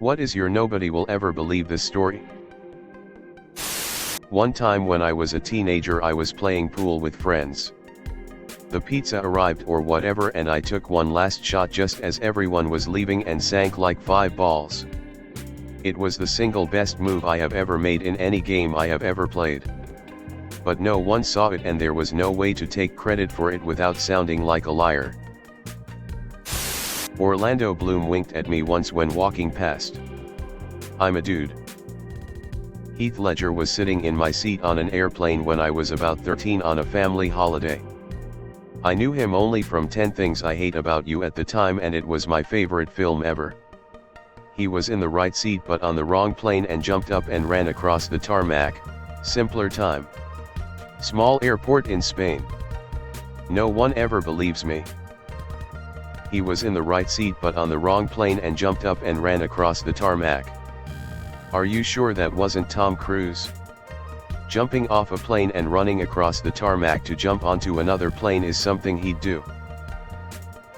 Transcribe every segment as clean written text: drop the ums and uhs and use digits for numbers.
What is your nobody will ever believe this story? One time when I was a teenager I was playing pool with friends. The pizza arrived or whatever and I took one last shot just as everyone was leaving and sank like 5 balls. It was the single best move I have ever made in any game I have ever played. But no one saw it and there was no way to take credit for it without sounding like a liar. Orlando Bloom winked at me once when walking past. I'm a dude. Heath Ledger was sitting in my seat on an airplane when I was about 13 on a family holiday. I knew him only from 10 Things I Hate About You at the time and it was my favorite film ever. He was in the right seat but on the wrong plane and jumped up and ran across the tarmac. Simpler time. Small airport in Spain. No one ever believes me. He was in the right seat but on the wrong plane and jumped up and ran across the tarmac. Are you sure that wasn't Tom Cruise? Jumping off a plane and running across the tarmac to jump onto another plane is something he'd do.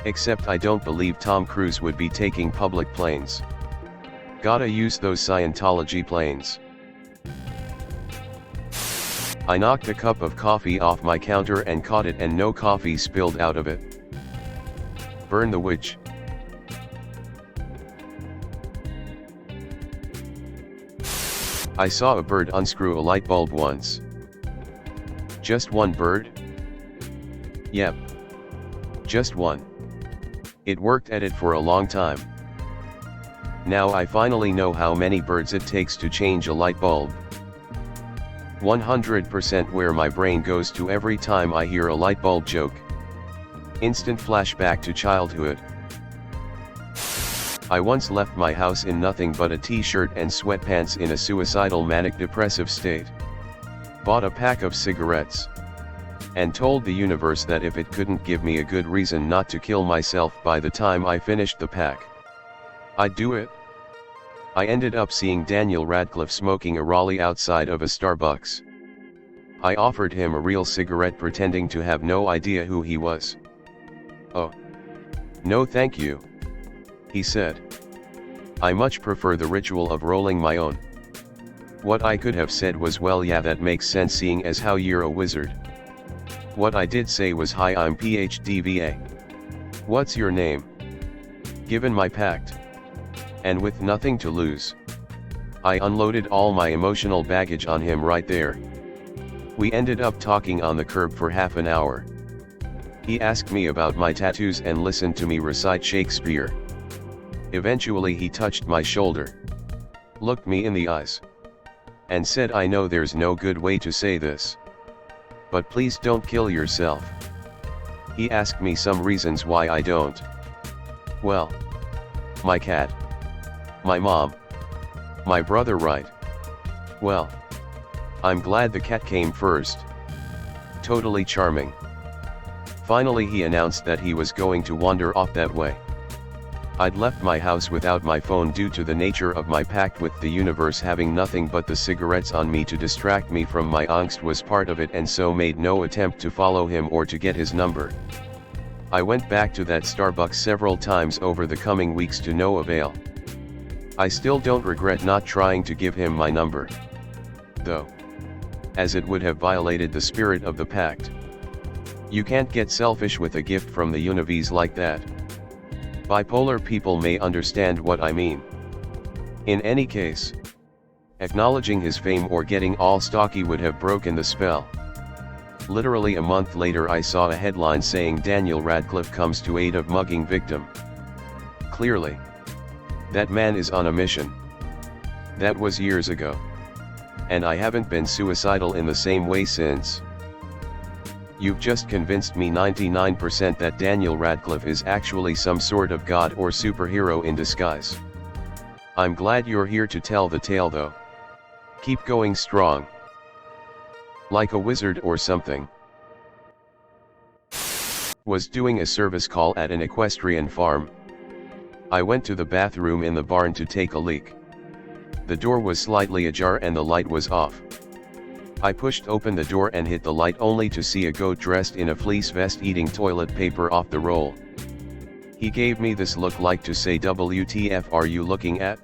Except I don't believe Tom Cruise would be taking public planes. Gotta use those Scientology planes. I knocked a cup of coffee off my counter and caught it and no coffee spilled out of it. Burn the witch. I saw a bird unscrew a light bulb once. Just one bird? Yep. Just one. It worked at it for a long time. Now I finally know how many birds it takes to change a light bulb. 100% where my brain goes to every time I hear a light bulb joke. Instant flashback to childhood. I once left my house in nothing but a t-shirt and sweatpants in a suicidal manic depressive state. Bought a pack of cigarettes. And told the universe that if it couldn't give me a good reason not to kill myself by the time I finished the pack, I'd do it. I ended up seeing Daniel Radcliffe smoking a Raleigh outside of a Starbucks. I offered him a real cigarette pretending to have no idea who he was. Oh. No thank you. He said. I much prefer the ritual of rolling my own. What I could have said was well yeah that makes sense seeing as how you're a wizard. What I did say was hi I'm PhDVA. What's your name? Given my pact. And with nothing to lose, I unloaded all my emotional baggage on him right there. We ended up talking on the curb for half an hour. He asked me about my tattoos and listened to me recite Shakespeare. Eventually he touched my shoulder, looked me in the eyes, and said I know there's no good way to say this, but please don't kill yourself. He asked me some reasons why I don't. Well, my cat, my mom, my brother right. Well, I'm glad the cat came first. Totally charming. Finally he announced that he was going to wander off that way. I'd left my house without my phone due to the nature of my pact with the universe having nothing but the cigarettes on me to distract me from my angst was part of it and so made no attempt to follow him or to get his number. I went back to that Starbucks several times over the coming weeks to no avail. I still don't regret not trying to give him my number, though, as it would have violated the spirit of the pact. You can't get selfish with a gift from the universe like that. Bipolar people may understand what I mean. In any case, acknowledging his fame or getting all stocky would have broken the spell. Literally a month later I saw a headline saying Daniel Radcliffe comes to aid of mugging victim. Clearly, that man is on a mission. That was years ago. And I haven't been suicidal in the same way since. You've just convinced me 99% that Daniel Radcliffe is actually some sort of god or superhero in disguise. I'm glad you're here to tell the tale though. Keep going strong. Like a wizard or something. Was doing a service call at an equestrian farm. I went to the bathroom in the barn to take a leak. The door was slightly ajar and the light was off. I pushed open the door and hit the light only to see a goat dressed in a fleece vest eating toilet paper off the roll. He gave me this look like to say WTF are you looking at?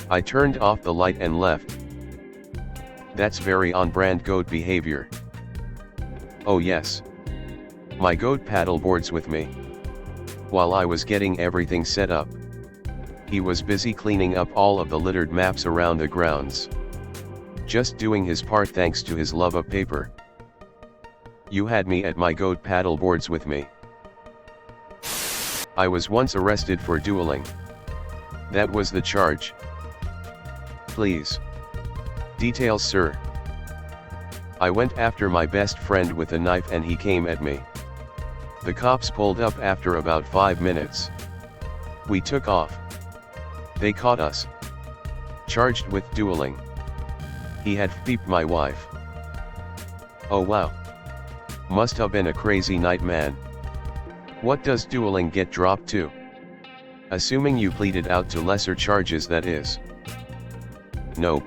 I turned off the light and left. That's very on-brand goat behavior. Oh yes. My goat paddleboards with me. While I was getting everything set up, he was busy cleaning up all of the littered maps around the grounds. Just doing his part thanks to his love of paper. You had me at my goat paddleboards with me. I was once arrested for dueling. That was the charge. Please. Details, sir. I went after my best friend with a knife and he came at me. The cops pulled up after about 5 minutes. We took off. They caught us. Charged with dueling. He had f***ed my wife. Oh wow. Must have been a crazy night, man. What does dueling get dropped to? Assuming you pleaded out to lesser charges, that is. Nope.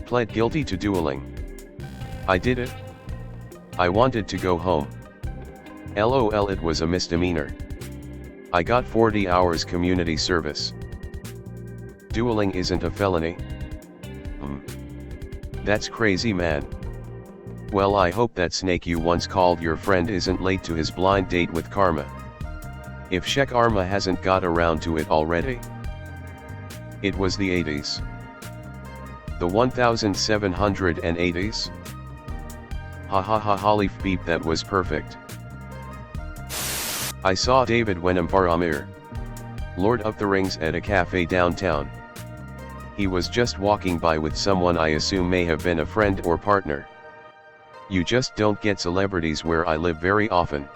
Pled guilty to dueling. I did it. I wanted to go home. LOL, it was a misdemeanor. I got 40 hours community service. Dueling isn't a felony? That's crazy, man. Well, I hope that snake you once called your friend isn't late to his blind date with Karma. If Sheikh Arma hasn't got around to it already. It was the 80s. The 1780s? Ha ha ha, Halif beep, that was perfect. I saw David Wenham Faramir, Lord of the Rings, at a cafe downtown. He was just walking by with someone I assume may have been a friend or partner. You just don't get celebrities where I live very often.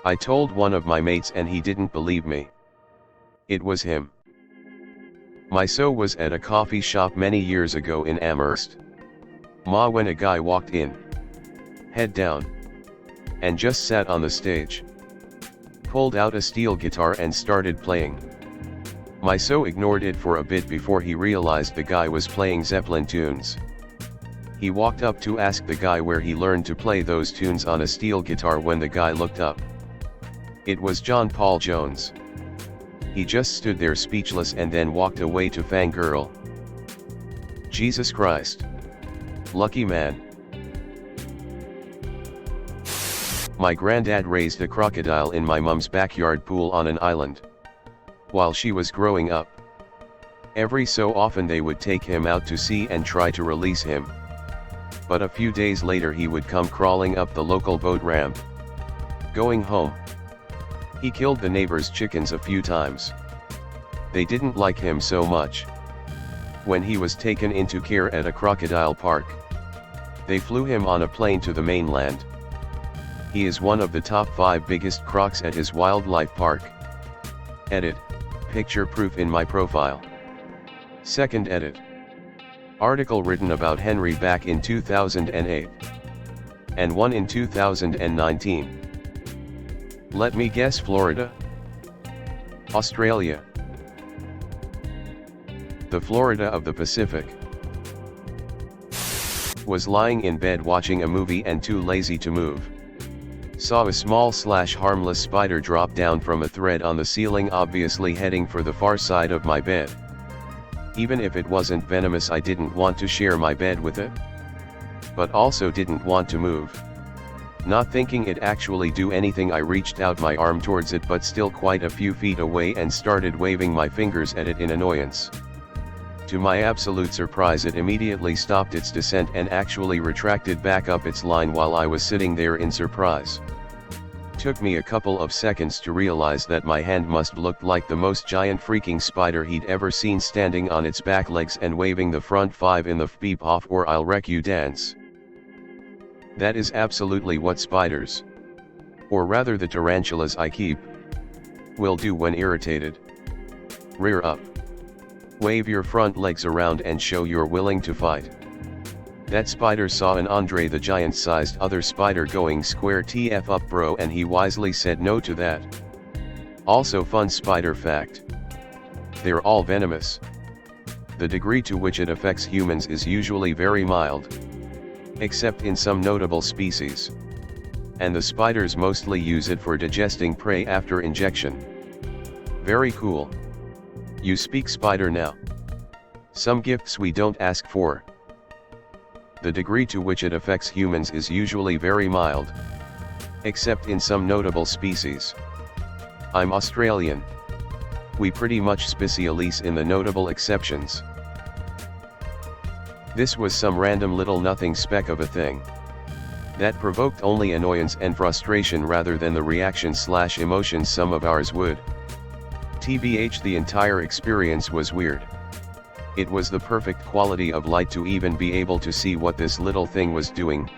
I told one of my mates and he didn't believe me. It was him. My so was at a coffee shop many years ago in Amherst. When a guy walked in, head down, and just sat on the stage. Pulled out a steel guitar and started playing. My so ignored it for a bit before he realized the guy was playing Zeppelin tunes. He walked up to ask the guy where he learned to play those tunes on a steel guitar. When the guy looked up, it was John Paul Jones. He just stood there speechless and then walked away to fangirl. Jesus Christ. Lucky man. My granddad raised a crocodile in my mom's backyard pool on an island. While she was growing up, every so often they would take him out to sea and try to release him. But a few days later he would come crawling up the local boat ramp. Going home. He killed the neighbor's chickens a few times. They didn't like him so much. When he was taken into care at a crocodile park, they flew him on a plane to the mainland. He is one of the top 5 biggest crocs at his wildlife park. Edit. Picture proof in my profile. Second edit. Article written about Henry back in 2008. And one in 2019. Let me guess, Florida? Australia. The Florida of the Pacific. Was lying in bed watching a movie and too lazy to move. Saw a small/harmless spider drop down from a thread on the ceiling, obviously heading for the far side of my bed. Even if it wasn't venomous, I didn't want to share my bed with it. But also didn't want to move. Not thinking it actually do anything, I reached out my arm towards it, but still quite a few feet away, and started waving my fingers at it in annoyance. To my absolute surprise, it immediately stopped its descent and actually retracted back up its line while I was sitting there in surprise. Took me a couple of seconds to realize that my hand must look like the most giant freaking spider he'd ever seen, standing on its back legs and waving the front 5 in the beep off or I'll wreck you dance. That is absolutely what spiders, or rather the tarantulas I keep, will do when irritated. Rear up. Wave your front legs around and show you're willing to fight. That spider saw an Andre the Giant-sized other spider going square TF up, bro, and he wisely said no to that. Also, fun spider fact. They're all venomous. The degree to which it affects humans is usually very mild. Except in some notable species. And the spiders mostly use it for digesting prey after injection. Very cool. You speak spider now. Some gifts we don't ask for. The degree to which it affects humans is usually very mild. Except in some notable species. I'm Australian. We pretty much specialise in the notable exceptions. This was some random little nothing speck of a thing. That provoked only annoyance and frustration rather than the reaction/emotions some of ours would. TBH, the entire experience was weird. It was the perfect quality of light to even be able to see what this little thing was doing,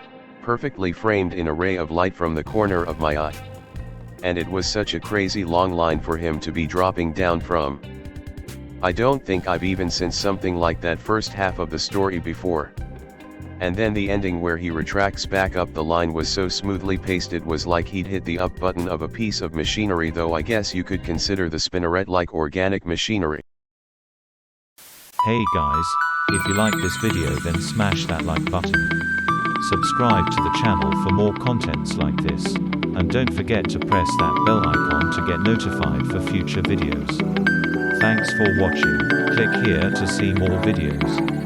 perfectly framed in a ray of light from the corner of my eye. And it was such a crazy long line for him to be dropping down from. I don't think I've even seen something like that first half of the story before. And then the ending where he retracts back up the line was so smoothly paced it was like he'd hit the up button of a piece of machinery, though I guess you could consider the spinneret like organic machinery. Hey guys, if you like this video then smash that like button. Subscribe to the channel for more contents like this. And don't forget to press that bell icon to get notified for future videos. Thanks for watching. Click here to see more videos.